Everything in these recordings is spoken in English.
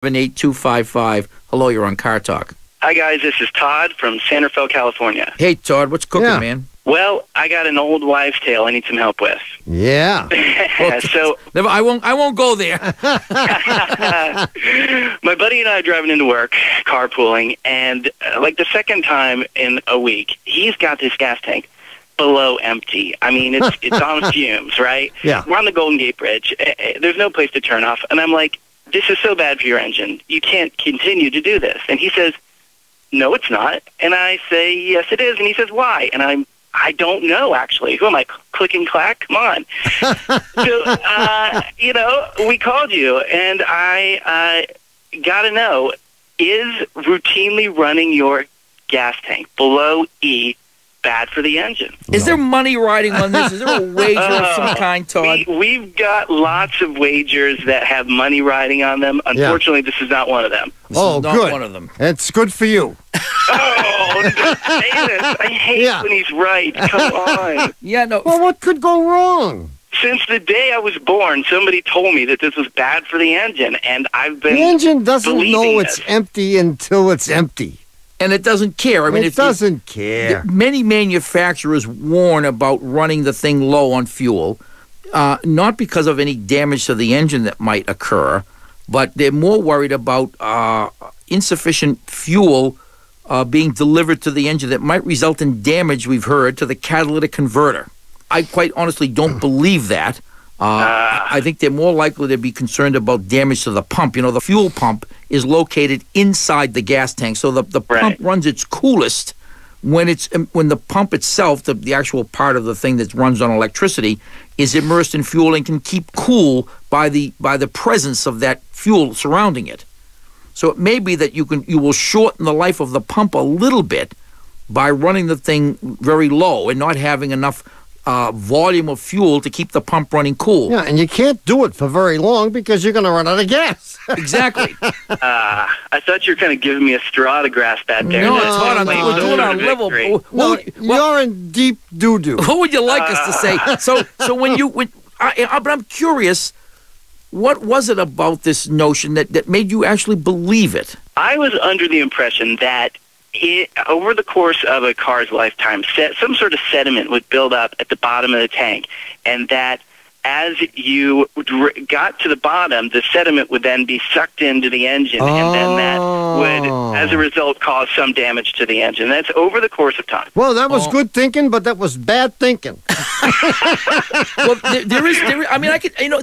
8255. Hello, you're on Car Talk. Hi, guys. This is Todd from Santa Fe, California. Hey, Todd, what's cooking, man? Well, I got an old wives' tale I need some help with. Yeah. So I won't go there. my buddy and I are driving into work, carpooling, and like the second time in a week, he's got this gas tank below empty. I mean, it's on fumes, right? Yeah. We're on the Golden Gate Bridge. There's no place to turn off. And I'm like, this is so bad for your engine. You can't continue to do this. And he says, no, it's not. And I say, yes, it is. And he says, why? And I don't know, actually. Who am I, Click and Clack? Come on. So, we called you, and I got to know, is routinely running your gas tank below E bad for the engine? Is there money riding on this? Is there a wager of some kind, Todd? We've got lots of wagers that have money riding on them. Unfortunately, this is not one of them. This is not good. One of them. It's good for you. Oh, don't say this. I hate when he's right. Come on. Yeah, no. Well, what could go wrong? Since the day I was born, somebody told me that this was bad for the engine, and I've been The engine doesn't know this. it's empty until it's empty. And it doesn't care. I mean, it doesn't care. Many manufacturers warn about running the thing low on fuel, not because of any damage to the engine that might occur, but they're more worried about insufficient fuel being delivered to the engine that might result in damage, we've heard, to the catalytic converter. I quite honestly don't believe that. I think they're more likely to be concerned about damage to the pump. You know, the fuel pump is located inside the gas tank, so the pump runs its coolest when the pump itself, the actual part of the thing that runs on electricity, is immersed in fuel and can keep cool by the presence of that fuel surrounding it. So it may be that you will shorten the life of the pump a little bit by running the thing very low and not having enough volume of fuel to keep the pump running cool. Yeah, and you can't do it for very long because you're going to run out of gas. Exactly. I thought you were kind of giving me a straw to grasp that there. No, it's not. We're doing our level. You're in deep doo-doo. What would you like us to say? So but I'm curious, what was it about this notion that made you actually believe it? I was under the impression that over the course of a car's lifetime, some sort of sediment would build up at the bottom of the tank, and that as you got to the bottom, the sediment would then be sucked into the engine, and then that would, as a result, cause some damage to the engine. That's over the course of time. Well, that was good thinking, but that was bad thinking. Well, there is. I mean,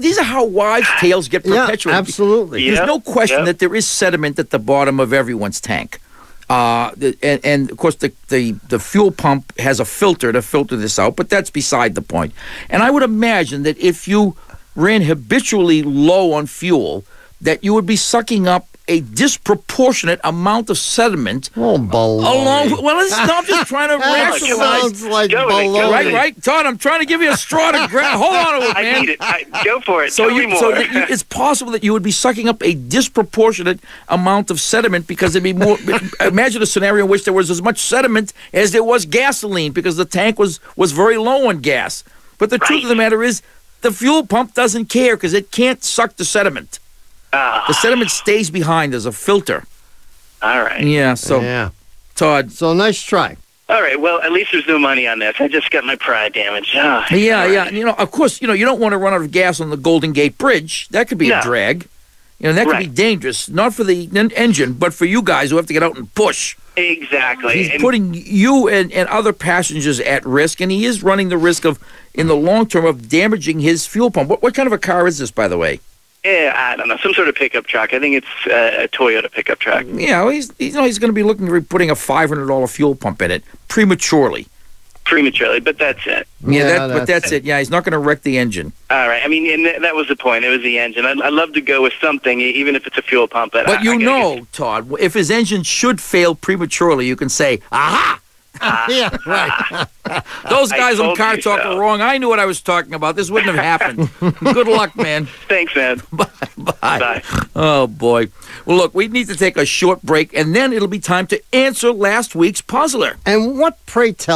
these are how wives' tales get perpetuated. Yeah, absolutely. There's no question that there is sediment at the bottom of everyone's tank. And of course the fuel pump has a filter to filter this out, but that's beside the point. And I would imagine that if you ran habitually low on fuel, that you would be sucking up a disproportionate amount of sediment. Oh, baloney. I'm just trying to rationalize. Sounds like baloney. Right, Todd, I'm trying to give you a straw to grab. Hold on to it, man. I need it. Go for it. So, Tell me more. It's possible that you would be sucking up a disproportionate amount of sediment because there'd be more. Imagine a scenario in which there was as much sediment as there was gasoline because the tank was very low on gas. But the truth of the matter is, the fuel pump doesn't care because it can't suck the sediment. The sediment stays behind as a filter. All right. Yeah, Todd. So nice try. All right, well, at least there's no money on this. I just got my pride damaged. Yeah. Of course, you don't want to run out of gas on the Golden Gate Bridge. That could be a drag. That could be dangerous, not for the engine, but for you guys who have to get out and push. Exactly. He's putting you and other passengers at risk, and he is running the risk of, in the long term, of damaging his fuel pump. What kind of a car is this, by the way? Yeah, I don't know, some sort of pickup truck. I think it's a Toyota pickup truck. Yeah, well, he's going to be looking at putting a $500 fuel pump in it prematurely. But that's it. Yeah, that's it. Yeah, he's not going to wreck the engine. All right. I mean, and that was the point. It was the engine. I'd love to go with something, even if it's a fuel pump. But Todd, if his engine should fail prematurely, you can say, aha! Yeah, right. Those guys on Car Talk are wrong. I knew what I was talking about. This wouldn't have happened. Good luck, man. Thanks, man. Bye. Oh, boy. Well, look, we need to take a short break, and then it'll be time to answer last week's puzzler. And what, pray tell,